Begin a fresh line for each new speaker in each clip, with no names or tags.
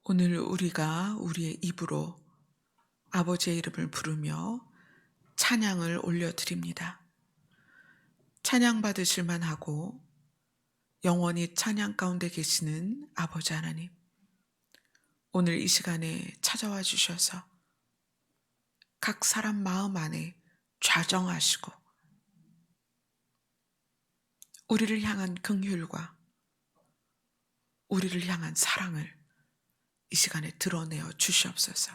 오늘 우리가 우리의 입으로 아버지의 이름을 부르며 찬양을 올려드립니다. 찬양 받으실 만하고 영원히 찬양 가운데 계시는 아버지 하나님, 오늘 이 시간에 찾아와 주셔서 각 사람 마음 안에 좌정하시고 우리를 향한 긍휼과 우리를 향한 사랑을 이 시간에 드러내어 주시옵소서.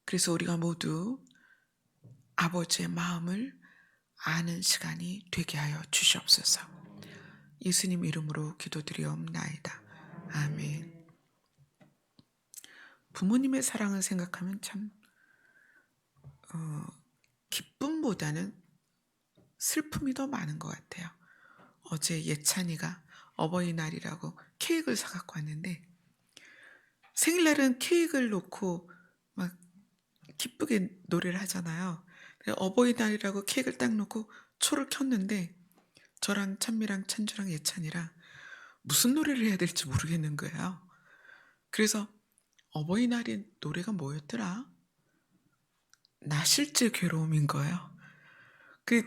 그래서 우리가 모두 아버지의 마음을 아는 시간이 되게 하여 주시옵소서. 예수님 이름으로 기도드리옵나이다. 아멘. 부모님의 사랑을 생각하면 참 기쁨보다는 슬픔이 더 많은 것 같아요. 어제 예찬이가 어버이날이라고 케이크를 사갖고 왔는데, 생일날은 케이크를 놓고 막 기쁘게 노래를 하잖아요. 어버이날이라고 케이크를 딱 놓고 초를 켰는데, 저랑 찬미랑 찬주랑 예찬이랑 무슨 노래를 해야 될지 모르겠는 거예요. 그래서 어버이날이 노래가 뭐였더라? 나 실제 괴로움인 거예요. 그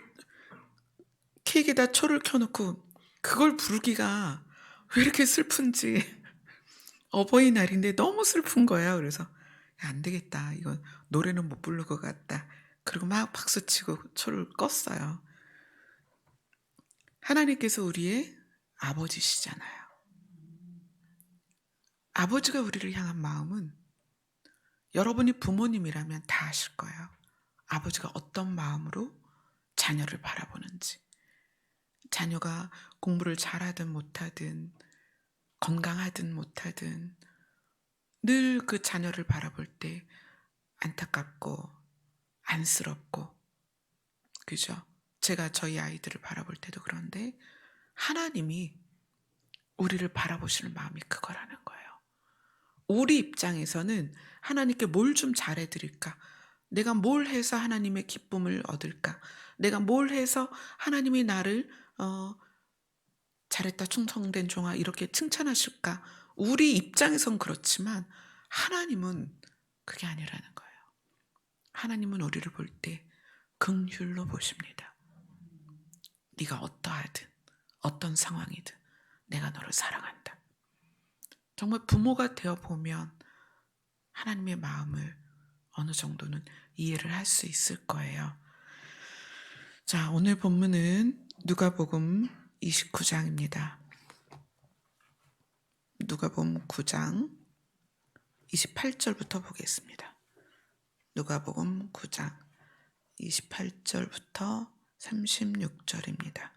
케이크에다 초를 켜놓고 그걸 부르기가 왜 이렇게 슬픈지, 어버이날인데 너무 슬픈 거예요. 그래서 야, 안 되겠다. 이건 노래는 못 부를 것 같다. 그리고 막 박수치고 초를 껐어요. 하나님께서 우리의 아버지시잖아요. 아버지가 우리를 향한 마음은 여러분이 부모님이라면 다 아실 거예요. 아버지가 어떤 마음으로 자녀를 바라보는지. 자녀가 공부를 잘하든 못하든 건강하든 못하든 늘 그 자녀를 바라볼 때 안타깝고 안쓰럽고, 그죠? 제가 저희 아이들을 바라볼 때도 그런데 하나님이 우리를 바라보시는 마음이 그거라는 거예요. 우리 입장에서는 하나님께 뭘 좀 잘해드릴까? 내가 뭘 해서 하나님의 기쁨을 얻을까? 내가 뭘 해서 하나님이 나를 잘했다, 충성된 종아, 이렇게 칭찬하실까? 우리 입장에선 그렇지만 하나님은 그게 아니라는 거예요. 하나님은 우리를 볼 때 긍휼로 보십니다. 네가 어떠하든 어떤 상황이든 내가 너를 사랑한다. 정말 부모가 되어 보면 하나님의 마음을 어느 정도는 이해를 할 수 있을 거예요. 자, 오늘 본문은 누가복음 29장입니다. 누가복음 9장 28절부터 보겠습니다. 누가복음 9장 28절부터 36절입니다.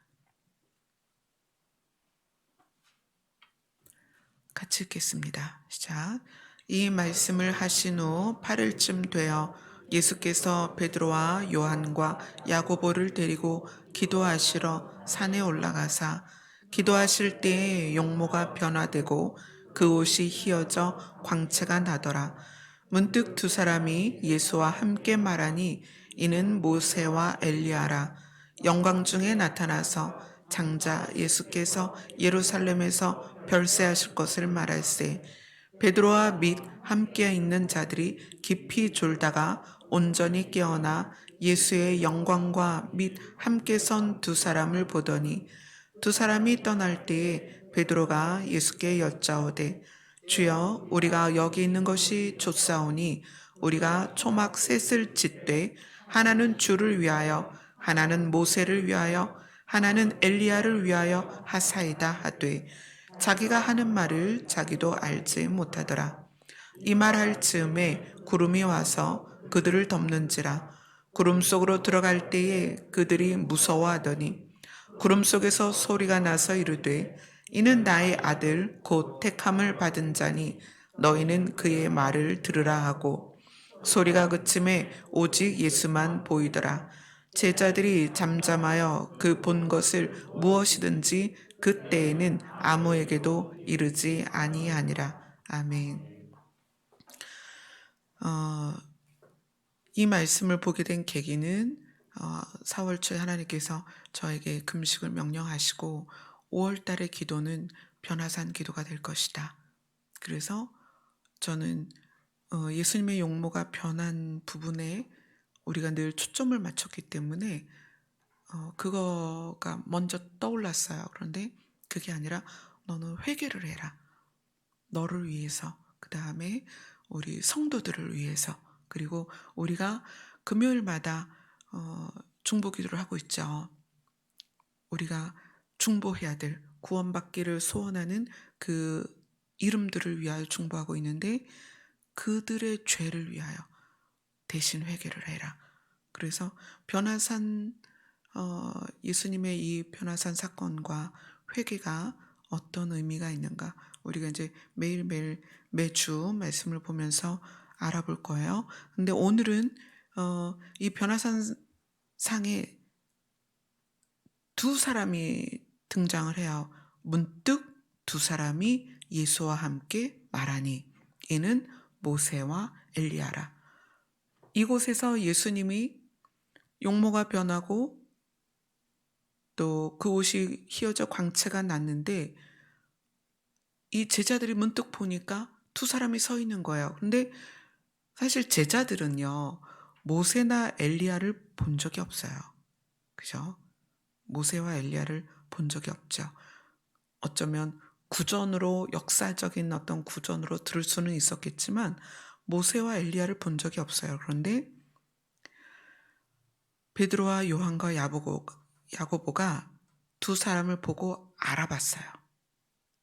같이 읽겠습니다. 시작. 이 말씀을 하신 후 8일쯤 되어 예수께서 베드로와 요한과 야고보를 데리고 기도하시러 산에 올라가사 기도하실 때에 용모가 변화되고 그 옷이 휘어져 광채가 나더라. 문득 두 사람이 예수와 함께 말하니 이는 모세와 엘리야라. 영광 중에 나타나서 장자 예수께서 예루살렘에서 별세하실 것을 말할세. 베드로와 및 함께 있는 자들이 깊이 졸다가 온전히 깨어나 예수의 영광과 및 함께 선 두 사람을 보더니 두 사람이 떠날 때에 베드로가 예수께 여짜오되 주여, 우리가 여기 있는 것이 좋사오니 우리가 초막 셋을 짓되 하나는 주를 위하여 하나는 모세를 위하여 하나는 엘리야를 위하여 하사이다 하되 자기가 하는 말을 자기도 알지 못하더라. 이 말할 즈음에 구름이 와서 그들을 덮는지라. 구름 속으로 들어갈 때에 그들이 무서워하더니 구름 속에서 소리가 나서 이르되 이는 나의 아들 곧 택함을 받은 자니 너희는 그의 말을 들으라 하고 소리가 그침에 오직 예수만 보이더라. 제자들이 잠잠하여 그 본 것을 무엇이든지 그때에는 아무에게도 이르지 아니하니라. 아멘. 이 말씀을 보게 된 계기는 4월 초에 하나님께서 저에게 금식을 명령하시고 5월 달의 기도는 변화산 기도가 될 것이다. 그래서 저는 예수님의 용모가 변한 부분에 우리가 늘 초점을 맞췄기 때문에 그거가 먼저 떠올랐어요. 그런데 그게 아니라 너는 회개를 해라. 너를 위해서, 그 다음에 우리 성도들을 위해서, 그리고 우리가 금요일마다 중보 기도를 하고 있죠. 우리가 중보해야 될 구원받기를 소원하는 그 이름들을 위하여 중보하고 있는데 그들의 죄를 위하여 대신 회개를 해라. 그래서 변화산 예수님의 이 변화산 사건과 회개가 어떤 의미가 있는가 우리가 이제 매일매일 매주 말씀을 보면서 알아볼 거예요. 근데 오늘은 이 변화산 상에 두 사람이 등장을 해요. 문득 두 사람이 예수와 함께 말하니 이는 모세와 엘리야라. 이곳에서 예수님이 용모가 변하고 또 그 옷이 휘어져 광채가 났는데 이 제자들이 문득 보니까 두 사람이 서 있는 거예요. 근데 사실 제자들은요, 모세나 엘리야를 본 적이 없어요. 그죠? 모세와 엘리야를 본 적이 없죠. 어쩌면 구전으로 역사적인 어떤 구전으로 들을 수는 있었겠지만 모세와 엘리야를 본 적이 없어요. 그런데 베드로와 요한과 야고보가 두 사람을 보고 알아봤어요.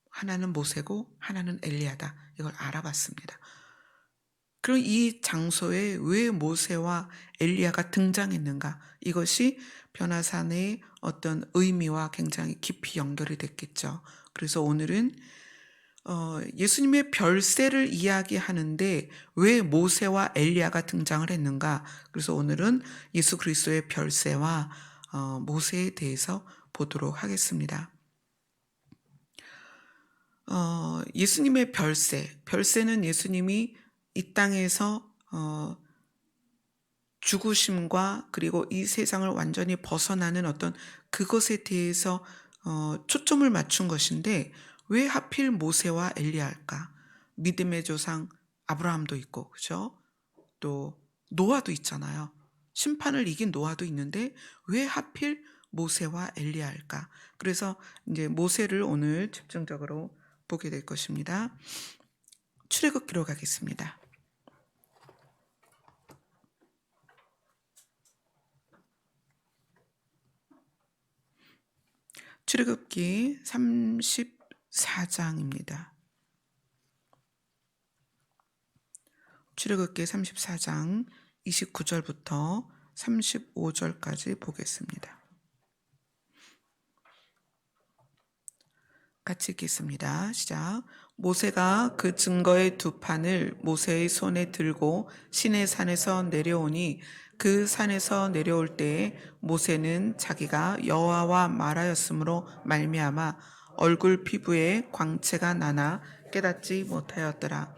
하나는 모세고 하나는 엘리야다. 이걸 알아봤습니다. 그럼 이 장소에 왜 모세와 엘리야가 등장했는가? 이것이 변화산의 어떤 의미와 굉장히 깊이 연결이 됐겠죠. 그래서 오늘은 예수님의 별세를 이야기하는데 왜 모세와 엘리야가 등장을 했는가? 그래서 오늘은 예수 그리스도의 별세와 모세에 대해서 보도록 하겠습니다. 예수님의 별세는 예수님이 이 땅에서 죽으심과 그리고 이 세상을 완전히 벗어나는 어떤 그것에 대해서 초점을 맞춘 것인데 왜 하필 모세와 엘리야일까? 믿음의 조상 아브라함도 있고, 그죠? 또 노아도 있잖아요. 심판을 이긴 노아도 있는데 왜 하필 모세와 엘리야일까? 그래서 이제 모세를 오늘 집중적으로 보게 될 것입니다. 출애굽기로 가겠습니다. 출애굽기 34장입니다. 출애굽기 34장 29절부터 35절까지 보겠습니다. 같이 읽겠습니다. 시작. 모세가 그 증거의 두 판을 모세의 손에 들고 시내 산에서 내려오니 그 산에서 내려올 때에 모세는 자기가 여호와와 말하였으므로 말미암아 얼굴 피부에 광채가 나나 깨닫지 못하였더라.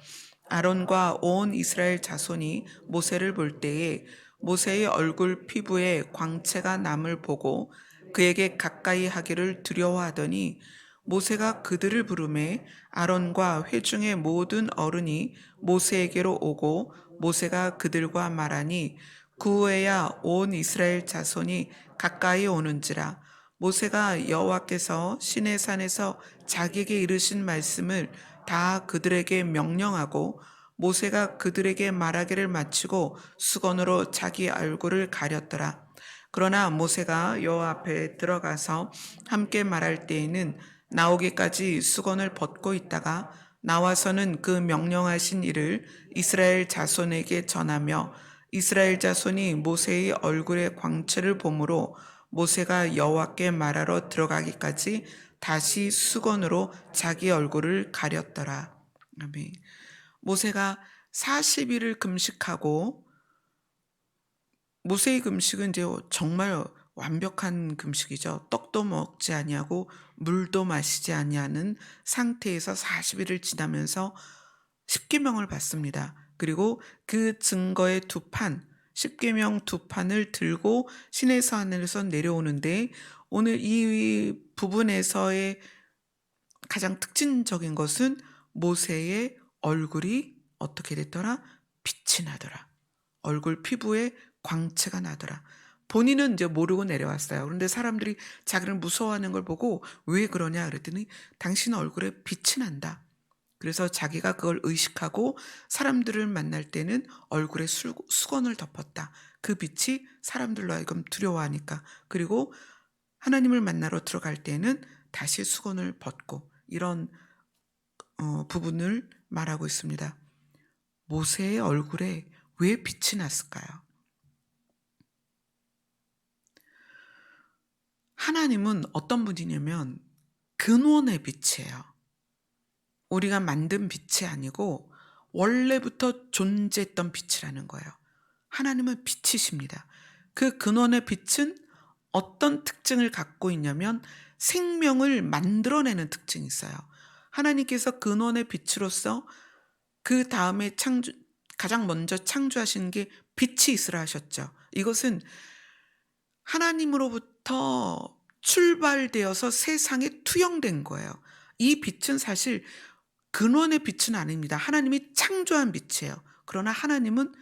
아론과 온 이스라엘 자손이 모세를 볼 때에 모세의 얼굴 피부에 광채가 남을 보고 그에게 가까이 하기를 두려워하더니 모세가 그들을 부르매 아론과 회중의 모든 어른이 모세에게로 오고 모세가 그들과 말하니 그 후에야 온 이스라엘 자손이 가까이 오는지라. 모세가 여호와께서 시내산에서 자기에게 이르신 말씀을 다 그들에게 명령하고 모세가 그들에게 말하기를 마치고 수건으로 자기 얼굴을 가렸더라. 그러나 모세가 여호와 앞에 들어가서 함께 말할 때에는 나오기까지 수건을 벗고 있다가 나와서는 그 명령하신 일을 이스라엘 자손에게 전하며 이스라엘 자손이 모세의 얼굴의 광채를 보므로 모세가 여호와께 말하러 들어가기까지 다시 수건으로 자기 얼굴을 가렸더라. 아멘. 모세가 40일을 금식하고 모세의 금식은 이제 정말 완벽한 금식이죠. 떡도 먹지 아니하고 물도 마시지 아니하는 상태에서 40일을 지나면서 십계명을 받습니다. 그리고 그 증거의 두 판, 십계명 두 판을 들고 시내산 하늘에서 내려오는데 오늘 이 부분에서의 가장 특징적인 것은 모세의 얼굴이 어떻게 됐더라? 빛이 나더라. 얼굴 피부에 광채가 나더라. 본인은 이제 모르고 내려왔어요. 그런데 사람들이 자기를 무서워하는 걸 보고 왜 그러냐 그랬더니 당신 얼굴에 빛이 난다. 그래서 자기가 그걸 의식하고 사람들을 만날 때는 얼굴에 수건을 덮었다. 그 빛이 사람들로 하여금 두려워하니까. 그리고 하나님을 만나러 들어갈 때는 다시 수건을 벗고 이런 부분을 말하고 있습니다. 모세의 얼굴에 왜 빛이 났을까요? 하나님은 어떤 분이냐면 근원의 빛이에요. 우리가 만든 빛이 아니고 원래부터 존재했던 빛이라는 거예요. 하나님은 빛이십니다. 그 근원의 빛은 어떤 특징을 갖고 있냐면 생명을 만들어내는 특징이 있어요. 하나님께서 근원의 빛으로서 그 다음에 가장 먼저 창조하신 게 빛이 있으라 하셨죠. 이것은 하나님으로부터 출발되어서 세상에 투영된 거예요. 이 빛은 사실 근원의 빛은 아닙니다. 하나님이 창조한 빛이에요. 그러나 하나님은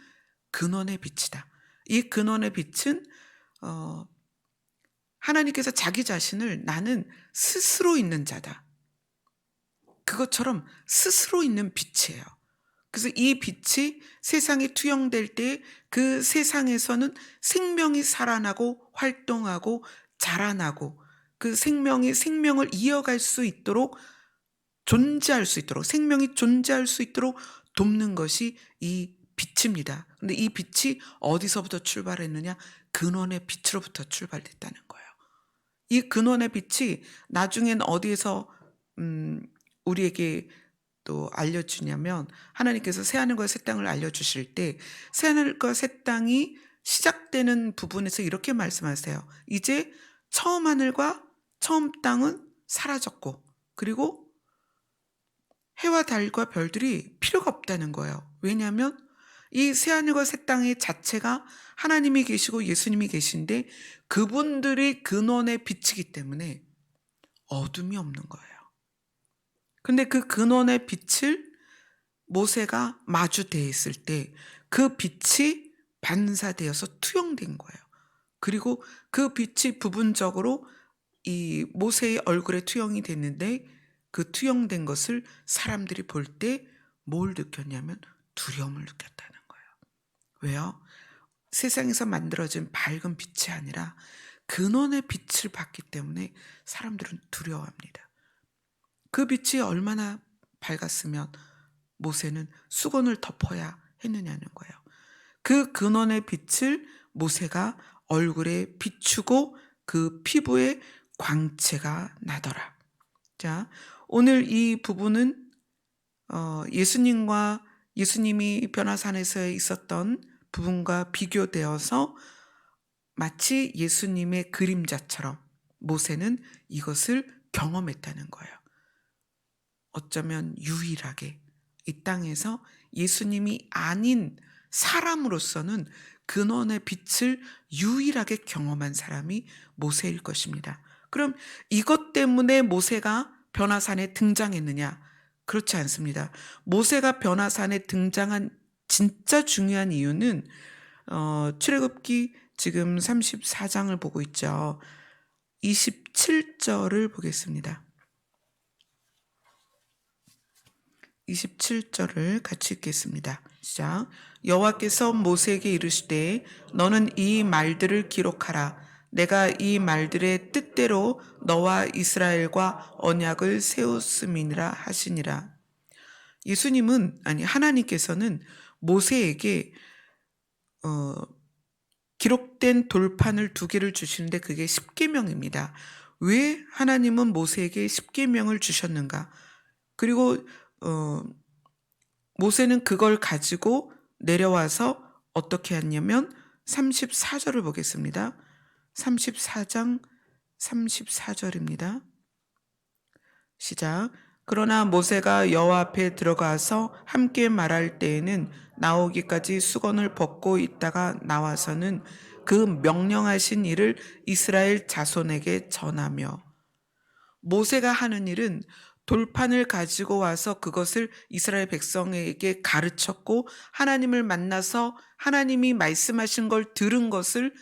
근원의 빛이다. 이 근원의 빛은 하나님께서 자기 자신을 나는 스스로 있는 자다. 그것처럼 스스로 있는 빛이에요. 그래서 이 빛이 세상에 투영될 때 그 세상에서는 생명이 살아나고 활동하고 자라나고 그 생명이 생명을 이어갈 수 있도록 존재할 수 있도록 생명이 존재할 수 있도록 돕는 것이 이 빛입니다. 근데 이 빛이 어디서부터 출발했느냐? 근원의 빛으로부터 출발됐다는 거예요. 이 근원의 빛이 나중엔 어디에서 우리에게 또 알려주냐면 하나님께서 새하늘과 새 땅을 알려주실 때 새하늘과 새 땅이 시작되는 부분에서 이렇게 말씀하세요. 이제 처음 하늘과 처음 땅은 사라졌고 그리고 해와 달과 별들이 필요가 없다는 거예요. 왜냐하면 이 새하늘과 새 땅의 자체가 하나님이 계시고 예수님이 계신데 그분들이 근원의 빛이기 때문에 어둠이 없는 거예요. 근데 그 근원의 빛을 모세가 마주대했을 때 그 빛이 반사되어서 투영된 거예요. 그리고 그 빛이 부분적으로 이 모세의 얼굴에 투영이 됐는데 그 투영된 것을 사람들이 볼 때 뭘 느꼈냐면 두려움을 느꼈다는 거예요. 왜요? 세상에서 만들어진 밝은 빛이 아니라 근원의 빛을 받기 때문에 사람들은 두려워합니다. 그 빛이 얼마나 밝았으면 모세는 수건을 덮어야 했느냐는 거예요. 그 근원의 빛을 모세가 얼굴에 비추고 그 피부에 광채가 나더라. 자, 오늘 이 부분은 예수님이 변화산에서 있었던 부분과 비교되어서 마치 예수님의 그림자처럼 모세는 이것을 경험했다는 거예요. 어쩌면 유일하게 이 땅에서 예수님이 아닌 사람으로서는 근원의 빛을 유일하게 경험한 사람이 모세일 것입니다. 그럼 이것 때문에 모세가 변화산에 등장했느냐? 그렇지 않습니다. 모세가 변화산에 등장한 진짜 중요한 이유는 출애굽기 지금 34장을 보고 있죠. 27절을 보겠습니다. 27절을 같이 읽겠습니다. 시작. 여호와께서 모세에게 이르시되 너는 이 말들을 기록하라. 내가 이 말들의 뜻대로 너와 이스라엘과 언약을 세웠음이니라 하시니라. 하나님께서는 모세에게 기록된 돌판을 2개를 주시는데 그게 십계명입니다. 왜 하나님은 모세에게 십계명을 주셨는가? 그리고 모세는 그걸 가지고 내려와서 어떻게 했냐면 34절을 보겠습니다. 34장 34절입니다. 시작. 그러나 모세가 여호와 앞에 들어가서 함께 말할 때에는 나오기까지 수건을 벗고 있다가 나와서는 그 명령하신 일을 이스라엘 자손에게 전하며 모세가 하는 일은 돌판을 가지고 와서 그것을 이스라엘 백성에게 가르쳤고, 하나님을 만나서 하나님이 말씀하신 걸 들은 것을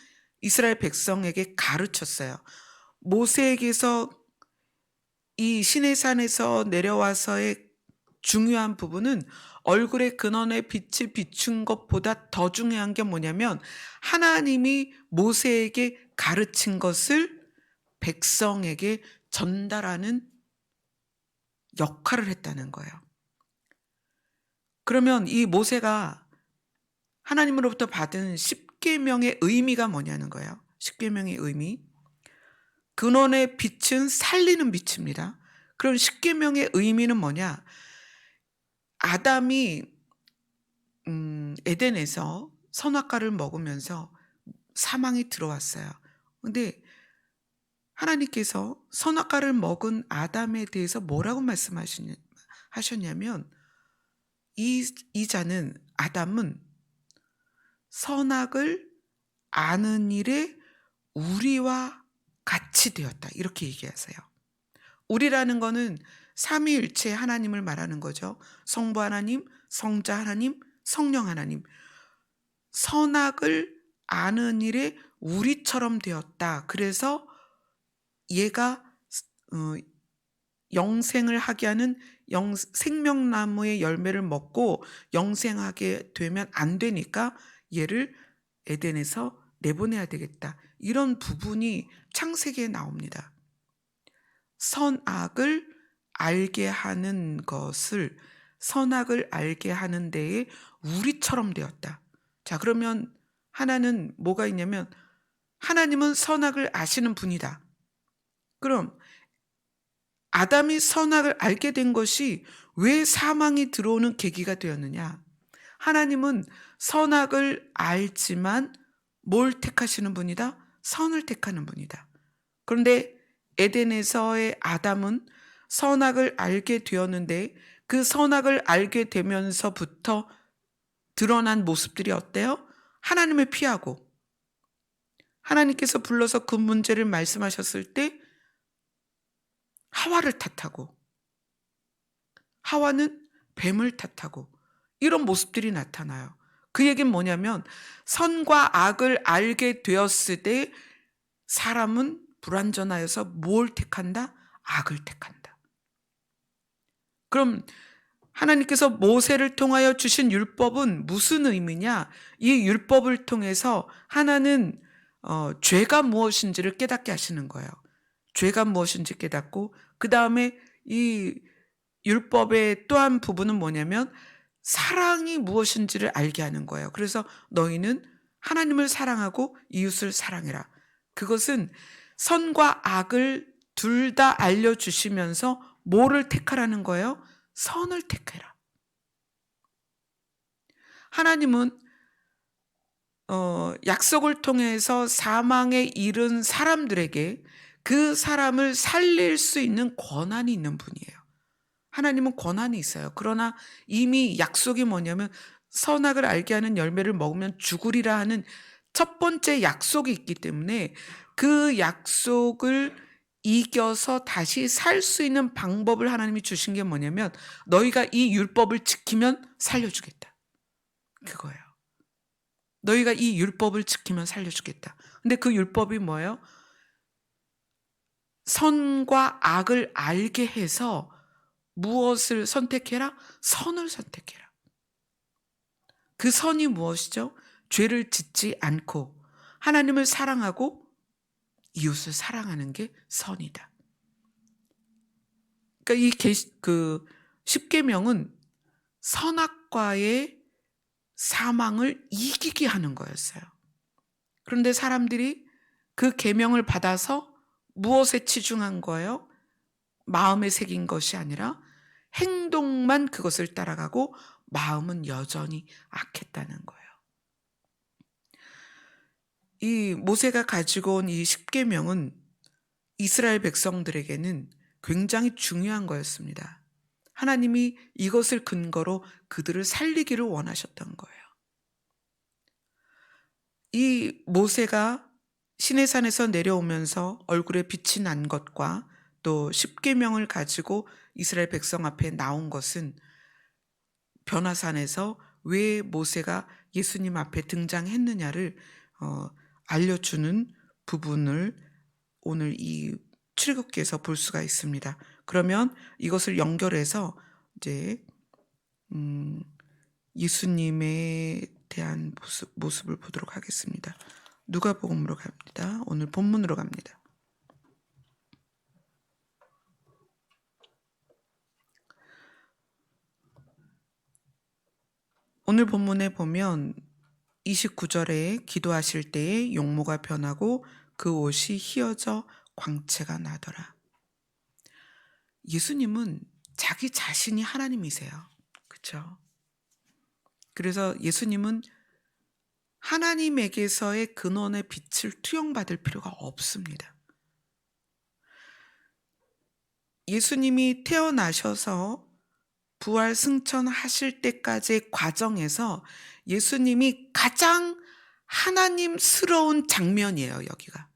이스라엘 백성에게 가르쳤어요. 모세에게서 이 시내산에서 내려와서의 중요한 부분은 얼굴의 근원에 빛이 비춘 것보다 더 중요한 게 뭐냐면, 하나님이 모세에게 가르친 것을 백성에게 전달하는 역할을 했다는 거예요. 그러면 이 모세가 하나님으로부터 받은 십계명의 의미가 뭐냐는 거예요. 십계명의 의미. 근원의 빛은 살리는 빛입니다. 그럼 십계명의 의미는 뭐냐? 아담이 에덴에서 선악과를 먹으면서 사망이 들어왔어요. 근데 하나님께서 선악과를 먹은 아담에 대해서 뭐라고 말씀하셨냐면, 이 자는, 아담은 선악을 아는 일에 우리와 같이 되었다, 이렇게 얘기하세요. 우리라는 거는 삼위일체 하나님을 말하는 거죠. 성부 하나님, 성자 하나님, 성령 하나님. 선악을 아는 일에 우리처럼 되었다. 그래서 얘가 영생을 하게 하는 생명나무의 열매를 먹고 영생하게 되면 안 되니까 얘를 에덴에서 내보내야 되겠다. 이런 부분이 창세기에 나옵니다. 선악을 알게 하는 것을, 선악을 알게 하는 데에 우리처럼 되었다. 자, 그러면 하나는 뭐가 있냐면, 하나님은 선악을 아시는 분이다. 그럼 아담이 선악을 알게 된 것이 왜 사망이 들어오는 계기가 되었느냐? 하나님은 선악을 알지만 뭘 택하시는 분이다? 선을 택하는 분이다. 그런데 에덴에서의 아담은 선악을 알게 되었는데, 그 선악을 알게 되면서부터 드러난 모습들이 어때요? 하나님을 피하고, 하나님께서 불러서 그 문제를 말씀하셨을 때 하와를 탓하고, 하와는 뱀을 탓하고, 이런 모습들이 나타나요. 그 얘기는 뭐냐면, 선과 악을 알게 되었을 때 사람은 불완전하여서 뭘 택한다? 악을 택한다. 그럼 하나님께서 모세를 통하여 주신 율법은 무슨 의미냐? 이 율법을 통해서 하나는 죄가 무엇인지를 깨닫게 하시는 거예요. 죄가 무엇인지 깨닫고, 그 다음에 이 율법의 또 한 부분은 뭐냐면 사랑이 무엇인지를 알게 하는 거예요. 그래서 너희는 하나님을 사랑하고 이웃을 사랑해라. 그것은 선과 악을 둘 다 알려주시면서 뭐를 택하라는 거예요? 선을 택해라. 하나님은 약속을 통해서 사망에 이른 사람들에게 그 사람을 살릴 수 있는 권한이 있는 분이에요. 하나님은 권한이 있어요. 그러나 이미 약속이 뭐냐면, 선악을 알게 하는 열매를 먹으면 죽으리라 하는 첫 번째 약속이 있기 때문에, 그 약속을 이겨서 다시 살 수 있는 방법을 하나님이 주신 게 뭐냐면, 너희가 이 율법을 지키면 살려주겠다. 그거예요. 너희가 이 율법을 지키면 살려주겠다. 근데 그 율법이 뭐예요? 선과 악을 알게 해서 무엇을 선택해라? 선을 선택해라. 그 선이 무엇이죠? 죄를 짓지 않고 하나님을 사랑하고 이웃을 사랑하는 게 선이다. 그러니까 그 십계명은 선악과의 사망을 이기게 하는 거였어요. 그런데 사람들이 그 계명을 받아서 무엇에 치중한 거예요? 마음에 새긴 것이 아니라 행동만 그것을 따라가고 마음은 여전히 악했다는 거예요. 이 모세가 가지고 온 이 십계명은 이스라엘 백성들에게는 굉장히 중요한 거였습니다. 하나님이 이것을 근거로 그들을 살리기를 원하셨던 거예요. 이 모세가 시내산에서 내려오면서 얼굴에 빛이 난 것과 또 십계명을 가지고 이스라엘 백성 앞에 나온 것은 변화산에서 왜 모세가 예수님 앞에 등장했느냐를 알려주는 부분을 오늘 이 출애굽기에서 볼 수가 있습니다. 그러면 이것을 연결해서 이제 예수님에 대한 모습을 보도록 하겠습니다. 누가복음으로 갑니다. 오늘 본문으로 갑니다. 오늘 본문에 보면 29절에 기도하실 때에 용모가 변하고 그 옷이 휘어져 광채가 나더라. 예수님은 자기 자신이 하나님이세요. 그렇죠? 그래서 예수님은 하나님에게서의 근원의 빛을 투영받을 필요가 없습니다. 예수님이 태어나셔서 부활 승천하실 때까지의 과정에서 예수님이 가장 하나님스러운 장면이에요. 여기가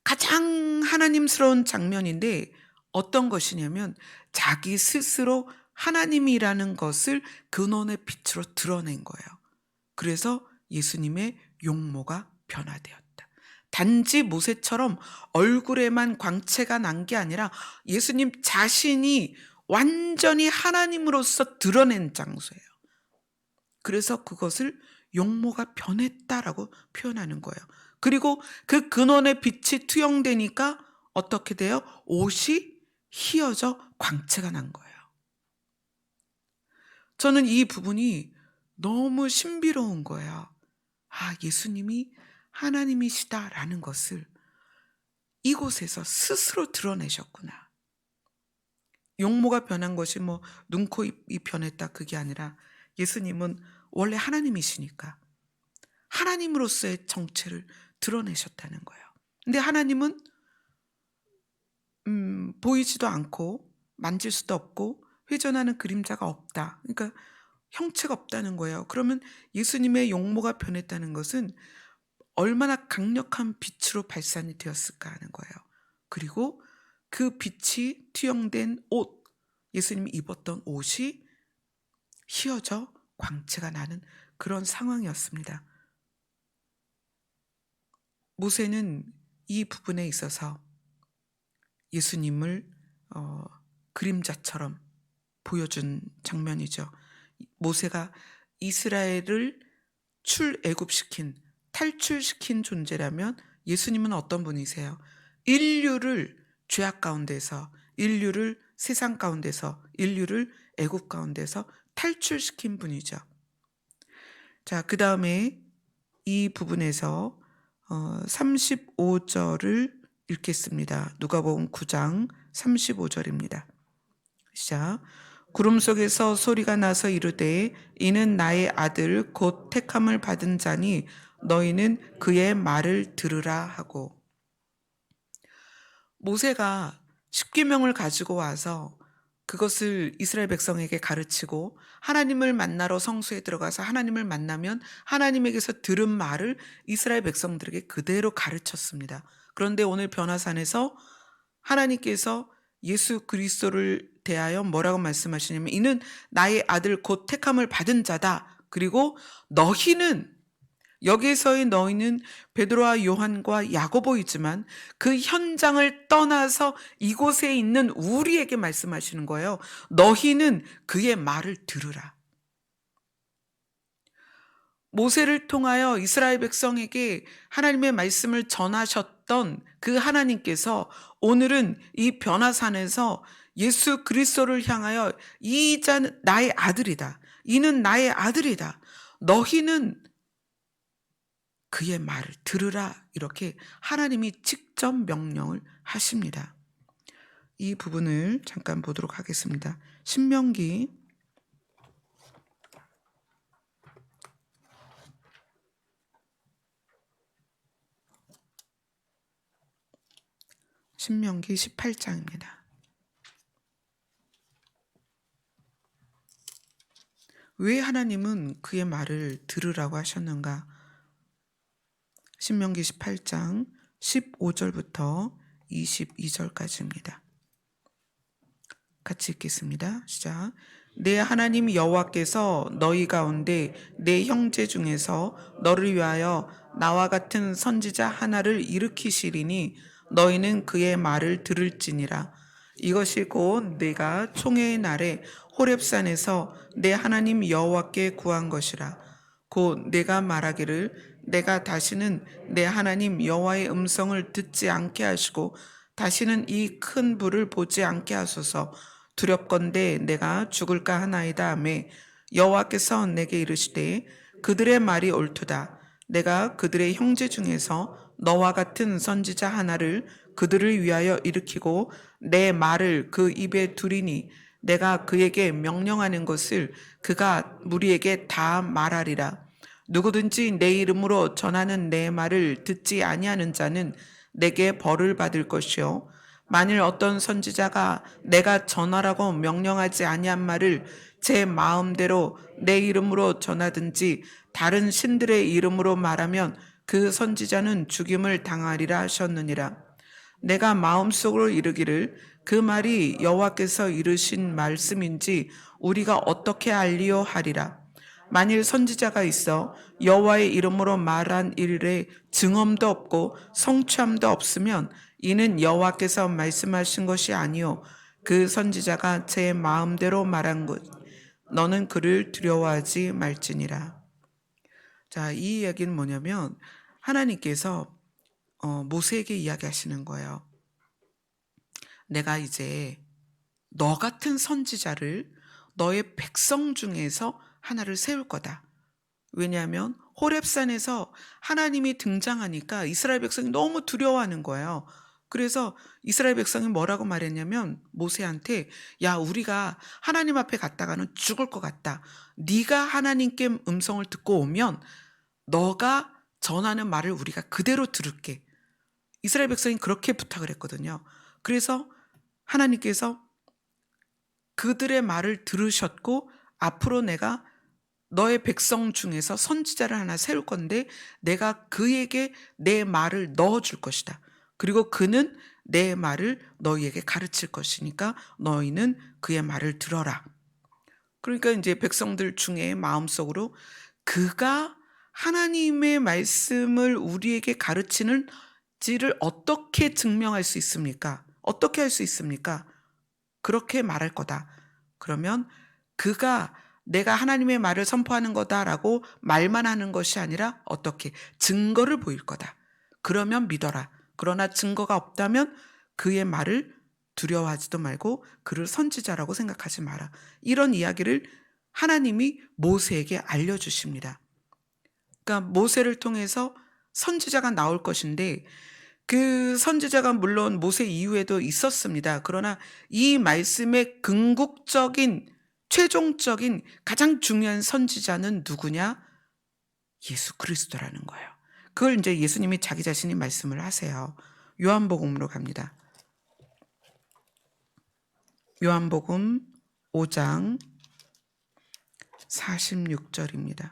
가장 하나님스러운 장면인데 어떤 것이냐면 자기 스스로 하나님이라는 것을 근원의 빛으로 드러낸 거예요. 그래서 예수님의 용모가 변화되었다. 단지 모세처럼 얼굴에만 광채가 난 게 아니라 예수님 자신이 완전히 하나님으로서 드러낸 장소예요. 그래서 그것을 용모가 변했다라고 표현하는 거예요. 그리고 그 근원의 빛이 투영되니까 어떻게 돼요? 옷이 휘어져 광채가 난 거예요. 저는 이 부분이 너무 신비로운 거예요. 아, 예수님이 하나님이시다라는 것을 이곳에서 스스로 드러내셨구나. 용모가 변한 것이 뭐 눈, 코, 입이 변했다 그게 아니라 예수님은 원래 하나님이시니까 하나님으로서의 정체를 드러내셨다는 거예요. 근데 하나님은 보이지도 않고 만질 수도 없고 회전하는 그림자가 없다. 그러니까 형체가 없다는 거예요. 그러면 예수님의 용모가 변했다는 것은 얼마나 강력한 빛으로 발산이 되었을까 하는 거예요. 그리고 그 빛이 투영된 옷, 예수님이 입었던 옷이 휘어져 광채가 나는 그런 상황이었습니다. 모세는 이 부분에 있어서 예수님을 그림자처럼 보여준 장면이죠. 모세가 이스라엘을 출애굽시킨, 탈출시킨 존재라면 예수님은 어떤 분이세요? 인류를 죄악 가운데서, 인류를 세상 가운데서, 인류를 애굽 가운데서 탈출시킨 분이죠. 자, 그 다음에 이 부분에서 35절을 읽겠습니다. 누가복음 9장 35절입니다. 시작. 구름 속에서 소리가 나서 이르되 이는 나의 아들 곧 택함을 받은 자니 너희는 그의 말을 들으라 하고. 모세가 십계명을 가지고 와서 그것을 이스라엘 백성에게 가르치고 하나님을 만나러 성소에 들어가서 하나님을 만나면 하나님에게서 들은 말을 이스라엘 백성들에게 그대로 가르쳤습니다. 그런데 오늘 변화산에서 하나님께서 예수 그리스도를 대하여 뭐라고 말씀하시냐면 이는 나의 아들 곧 택함을 받은 자다. 그리고 너희는, 여기서의 너희는 베드로와 요한과 야고보이지만 그 현장을 떠나서 이곳에 있는 우리에게 말씀하시는 거예요. 너희는 그의 말을 들으라. 모세를 통하여 이스라엘 백성에게 하나님의 말씀을 전하셨던 그 하나님께서 오늘은 이 변화산에서 예수 그리스도를 향하여 이 자는 나의 아들이다. 이는 나의 아들이다. 너희는 그의 말을 들으라. 이렇게 하나님이 직접 명령을 하십니다. 이 부분을 잠깐 보도록 하겠습니다. 신명기 18장입니다. 왜 하나님은 그의 말을 들으라고 하셨는가? 신명기 18장 15절부터 22절까지입니다. 같이 읽겠습니다. 시작. 내 하나님 여호와께서 너희 가운데 내 형제 중에서 너를 위하여 나와 같은 선지자 하나를 일으키시리니 너희는 그의 말을 들을지니라. 이것이 곧 내가 총회의 날에 호렙산에서 내 하나님 여호와께 구한 것이라. 곧 내가 말하기를 내가 다시는 내 하나님 여호와의 음성을 듣지 않게 하시고 다시는 이 큰 불을 보지 않게 하소서. 두렵건대 내가 죽을까 하나이다 하매 여호와께서 내게 이르시되 그들의 말이 옳도다. 내가 그들의 형제 중에서 너와 같은 선지자 하나를 그들을 위하여 일으키고 내 말을 그 입에 두리니 내가 그에게 명령하는 것을 그가 무리에게 다 말하리라. 누구든지 내 이름으로 전하는 내 말을 듣지 아니하는 자는 내게 벌을 받을 것이요 만일 어떤 선지자가 내가 전하라고 명령하지 아니한 말을 제 마음대로 내 이름으로 전하든지 다른 신들의 이름으로 말하면 그 선지자는 죽임을 당하리라 하셨느니라. 내가 마음속으로 이르기를 그 말이 여호와께서 이르신 말씀인지 우리가 어떻게 알리요 하리라. 만일 선지자가 있어 여호와의 이름으로 말한 일에 증언도 없고 성취함도 없으면 이는 여호와께서 말씀하신 것이 아니요 그 선지자가 제 마음대로 말한 것. 너는 그를 두려워하지 말지니라. 자, 이 이야기는 뭐냐면 하나님께서 모세에게 이야기하시는 거예요. 내가 이제 너 같은 선지자를 너의 백성 중에서 하나를 세울 거다. 왜냐하면 호렙산에서 하나님이 등장하니까 이스라엘 백성이 너무 두려워하는 거예요. 그래서 이스라엘 백성이 뭐라고 말했냐면 모세한테 야 우리가 하나님 앞에 갔다가는 죽을 것 같다. 네가 하나님께 음성을 듣고 오면 너가 전하는 말을 우리가 그대로 들을게. 이스라엘 백성이 그렇게 부탁을 했거든요. 그래서 하나님께서 그들의 말을 들으셨고 앞으로 내가 너의 백성 중에서 선지자를 하나 세울 건데 내가 그에게 내 말을 넣어줄 것이다. 그리고 그는 내 말을 너희에게 가르칠 것이니까 너희는 그의 말을 들어라. 그러니까 이제 백성들 중에 마음속으로 그가 하나님의 말씀을 우리에게 가르치는지를 어떻게 증명할 수 있습니까? 어떻게 할 수 있습니까? 그렇게 말할 거다. 그러면 그가 내가 하나님의 말을 선포하는 거다라고 말만 하는 것이 아니라 어떻게 증거를 보일 거다. 그러면 믿어라. 그러나 증거가 없다면 그의 말을 두려워하지도 말고 그를 선지자라고 생각하지 마라. 이런 이야기를 하나님이 모세에게 알려주십니다. 그러니까 모세를 통해서 선지자가 나올 것인데 그 선지자가 물론 모세 이후에도 있었습니다. 그러나 이 말씀의 궁극적인 최종적인 가장 중요한 선지자는 누구냐? 예수 그리스도라는 거예요. 그걸 이제 예수님이 자기 자신이 말씀을 하세요. 요한복음으로 갑니다. 요한복음 5장 46절입니다.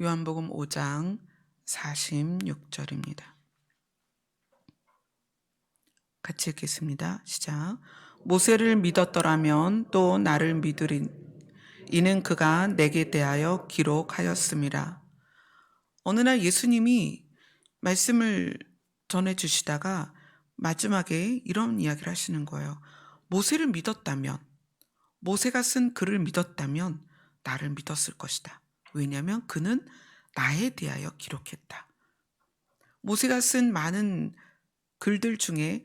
요한복음 5장 46절입니다. 같이 읽겠습니다. 시작. 모세를 믿었더라면 또 나를 믿으리. 이는 그가 내게 대하여 기록하였음이라. 어느 날 예수님이 말씀을 전해주시다가 마지막에 이런 이야기를 하시는 거예요. 모세를 믿었다면, 모세가 쓴 글을 믿었다면 나를 믿었을 것이다. 왜냐하면 그는 나에 대하여 기록했다. 모세가 쓴 많은 글들 중에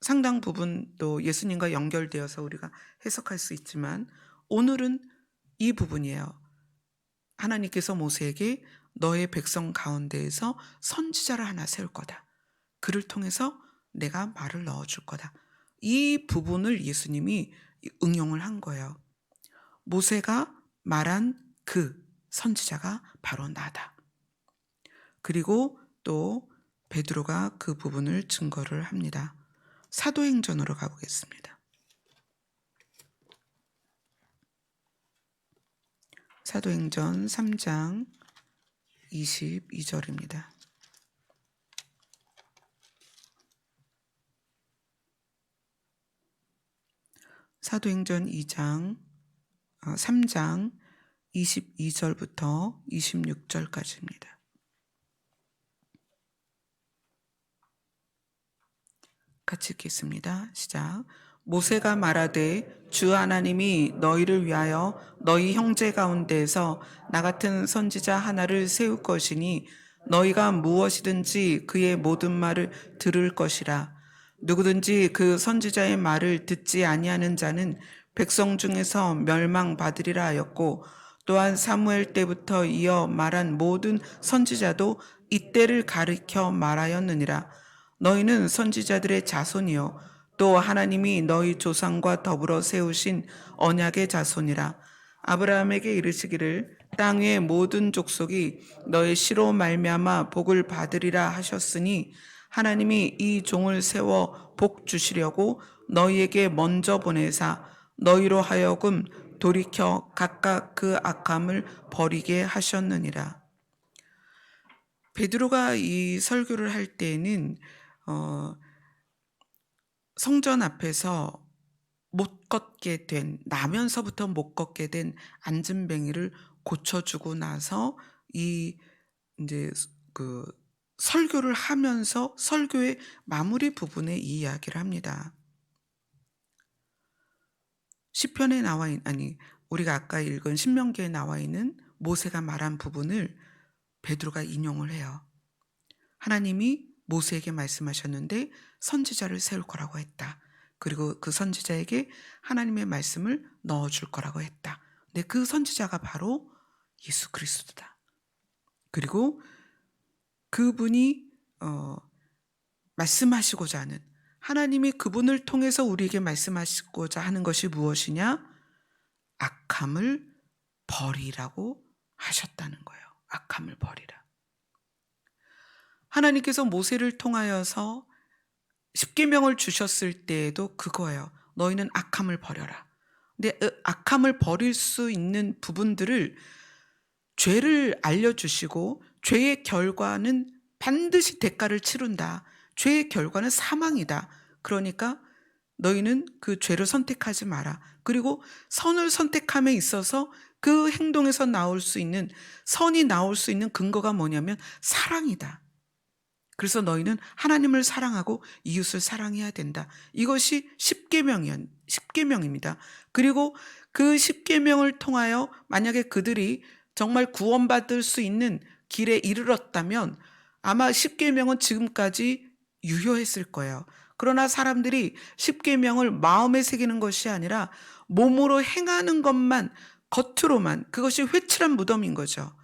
상당 부분 또 예수님과 연결되어서 우리가 해석할 수 있지만 오늘은 이 부분이에요. 하나님께서 모세에게 너의 백성 가운데에서 선지자를 하나 세울 거다. 그를 통해서 내가 말을 넣어줄 거다. 이 부분을 예수님이 응용을 한 거예요. 모세가 말한 그 선지자가 바로 나다. 그리고 또 베드로가 그 부분을 증거를 합니다. 사도행전으로 가보겠습니다. 사도행전 3장 22절입니다. 사도행전 3장 22절부터 26절까지입니다. 같이 읽겠습니다. 시작. 모세가 말하되 주 하나님이 너희를 위하여 너희 형제 가운데에서 나 같은 선지자 하나를 세울 것이니 너희가 무엇이든지 그의 모든 말을 들을 것이라. 누구든지 그 선지자의 말을 듣지 아니하는 자는 백성 중에서 멸망받으리라 하였고, 또한 사무엘 때부터 이어 말한 모든 선지자도 이때를 가리켜 말하였느니라. 너희는 선지자들의 자손이요 또 하나님이 너희 조상과 더불어 세우신 언약의 자손이라. 아브라함에게 이르시기를 땅 위의 모든 족속이 너희 씨로 말미암아 복을 받으리라 하셨으니, 하나님이 이 종을 세워 복 주시려고 너희에게 먼저 보내사 너희로 하여금 돌이켜 각각 그 악함을 버리게 하셨느니라. 베드로가 이 설교를 할 때에는 성전 앞에서 못 걷게 된, 나면서부터 못 걷게 된 안진뱅이를 고쳐주고 나서 이제 그 설교를 하면서 설교의 마무리 부분에 이 이야기를 합니다. 시편에 우리가 아까 읽은 신명기에 나와 있는 모세가 말한 부분을 베드로가 인용을 해요. 하나님이 모세에게 말씀하셨는데 선지자를 세울 거라고 했다. 그리고 그 선지자에게 하나님의 말씀을 넣어줄 거라고 했다. 근데 그 선지자가 바로 예수 그리스도다. 그리고 그분이 말씀하시고자 하는, 하나님이 그분을 통해서 우리에게 말씀하시고자 하는 것이 무엇이냐? 악함을 버리라고 하셨다는 거예요. 악함을 버리라. 하나님께서 모세를 통하여서 십계명을 주셨을 때에도 그거예요. 너희는 악함을 버려라. 근데 악함을 버릴 수 있는 부분들을, 죄를 알려주시고 죄의 결과는 반드시 대가를 치른다. 죄의 결과는 사망이다. 그러니까 너희는 그 죄를 선택하지 마라. 그리고 선을 선택함에 있어서 그 행동에서 나올 수 있는, 선이 나올 수 있는 근거가 뭐냐면 사랑이다. 그래서 너희는 하나님을 사랑하고 이웃을 사랑해야 된다. 이것이 십계명입니다. 그리고 그 십계명을 통하여 만약에 그들이 정말 구원받을 수 있는 길에 이르렀다면 아마 십계명은 지금까지 유효했을 거예요. 그러나 사람들이 십계명을 마음에 새기는 것이 아니라 몸으로 행하는 것만, 겉으로만, 그것이 회칠한 무덤인 거죠.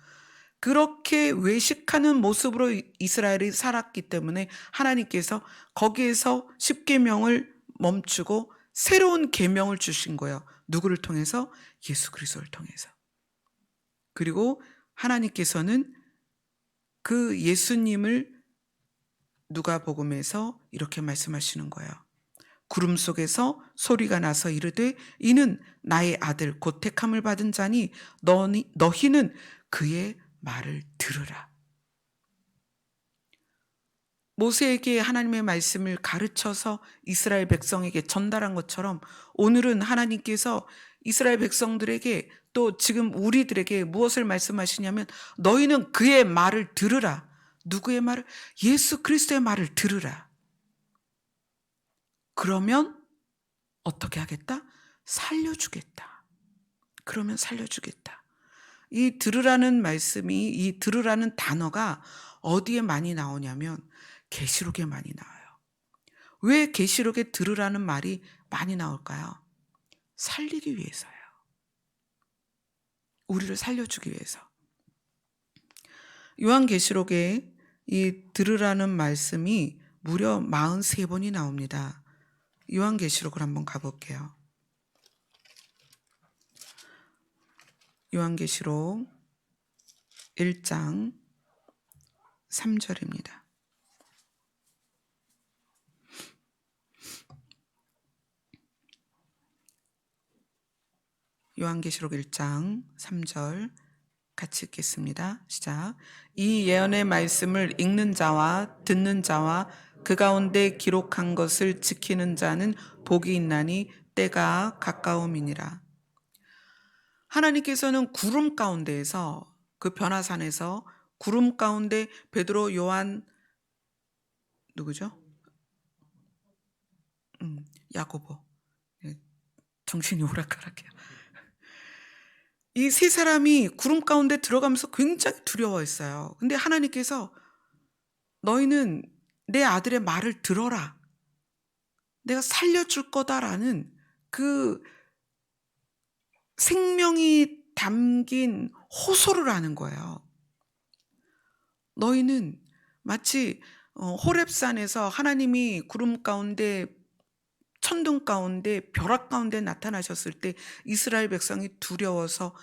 그렇게 외식하는 모습으로 이스라엘이 살았기 때문에 하나님께서 거기에서 십계명을 멈추고 새로운 계명을 주신 거예요. 누구를 통해서? 예수 그리스도를 통해서. 그리고 하나님께서는 그 예수님을 누가복음에서 이렇게 말씀하시는 거예요. 구름 속에서 소리가 나서 이르되 이는 나의 아들 곧 택함을 받은 자니 너희는 그의 말을 들으라. 모세에게 하나님의 말씀을 가르쳐서 이스라엘 백성에게 전달한 것처럼 오늘은 하나님께서 이스라엘 백성들에게, 또 지금 우리들에게 무엇을 말씀하시냐면 너희는 그의 말을 들으라. 누구의 말을? 예수 그리스도의 말을 들으라. 그러면 어떻게 하겠다? 살려주겠다. 그러면 살려주겠다. 이 들으라는 말씀이, 이 들으라는 단어가 어디에 많이 나오냐면 계시록에 많이 나와요. 왜 계시록에 들으라는 말이 많이 나올까요? 살리기 위해서요. 우리를 살려주기 위해서. 요한계시록에 이 들으라는 말씀이 무려 43번이 나옵니다. 요한계시록을 한번 가볼게요. 요한계시록 1장 3절입니다. 요한계시록 1장 3절 같이 읽겠습니다. 시작. 이 예언의 말씀을 읽는 자와 듣는 자와 그 가운데 기록한 것을 지키는 자는 복이 있나니 때가 가까움이니라. 하나님께서는 구름 가운데에서, 그 변화산에서 구름 가운데 베드로, 요한, 누구죠? 야고보. 예, 정신이 오락가락해요. 이 세 사람이 구름 가운데 들어가면서 굉장히 두려워했어요. 근데 하나님께서 너희는 내 아들의 말을 들어라. 내가 살려줄 거다라는 그 생명이 담긴 호소를 하는 거예요. 너희는 마치 호렙산에서 하나님이 구름 가운데, 천둥 가운데, 벼락 가운데 나타나셨을 때 이스라엘 백성이 두려워서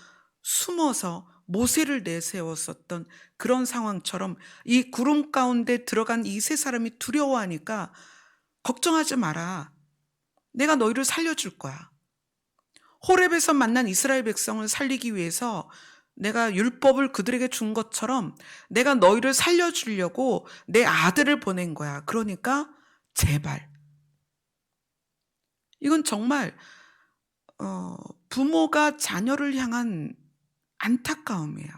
숨어서 모세를 내세웠었던 그런 상황처럼 이 구름 가운데 들어간 이 세 사람이 두려워하니까 걱정하지 마라. 내가 너희를 살려줄 거야. 호렙에서 만난 이스라엘 백성을 살리기 위해서 내가 율법을 그들에게 준 것처럼 내가 너희를 살려주려고 내 아들을 보낸 거야. 그러니까 제발. 이건 정말 부모가 자녀를 향한 안타까움이에요.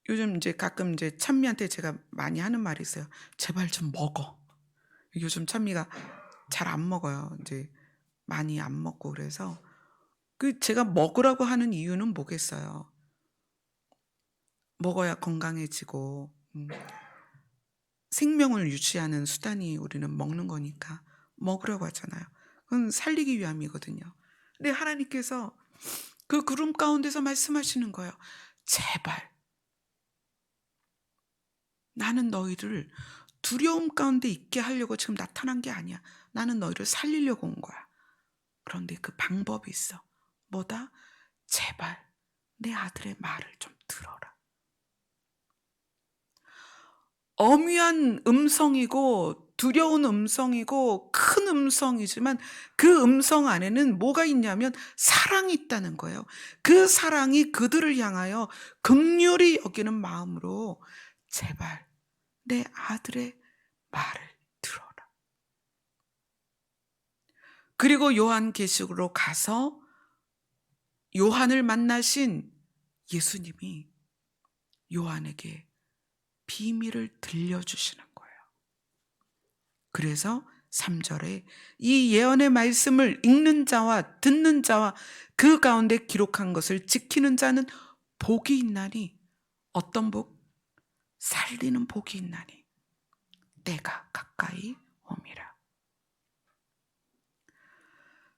요즘 이제 가끔 이제 찬미한테 제가 많이 하는 말이 있어요. 제발 좀 먹어. 요즘 찬미가 잘 안 먹어요. 이제 많이 안 먹고 그래서 제가 먹으라고 하는 이유는 뭐겠어요. 먹어야 건강해지고 생명을 유지하는 수단이 우리는 먹는 거니까 먹으라고 하잖아요. 그건 살리기 위함이거든요. 근데 하나님께서 그 구름 가운데서 말씀하시는 거예요. 제발 나는 너희를 두려움 가운데 있게 하려고 지금 나타난 게 아니야. 나는 너희를 살리려고 온 거야. 그런데 그 방법이 있어. 뭐다? 제발 내 아들의 말을 좀 들어라. 엄위한 음성이고 두려운 음성이고 큰 음성이지만 그 음성 안에는 뭐가 있냐면 사랑이 있다는 거예요. 그 사랑이 그들을 향하여 긍휼히 여기는 마음으로 제발 내 아들의 말을 들어라. 그리고 요한계시록으로 가서 요한을 만나신 예수님이 요한에게 비밀을 들려주시는 거예요. 그래서 3절에 이 예언의 말씀을 읽는 자와 듣는 자와 그 가운데 기록한 것을 지키는 자는 복이 있나니, 어떤 복? 살리는 복이 있나니 때가 가까이 옴이라.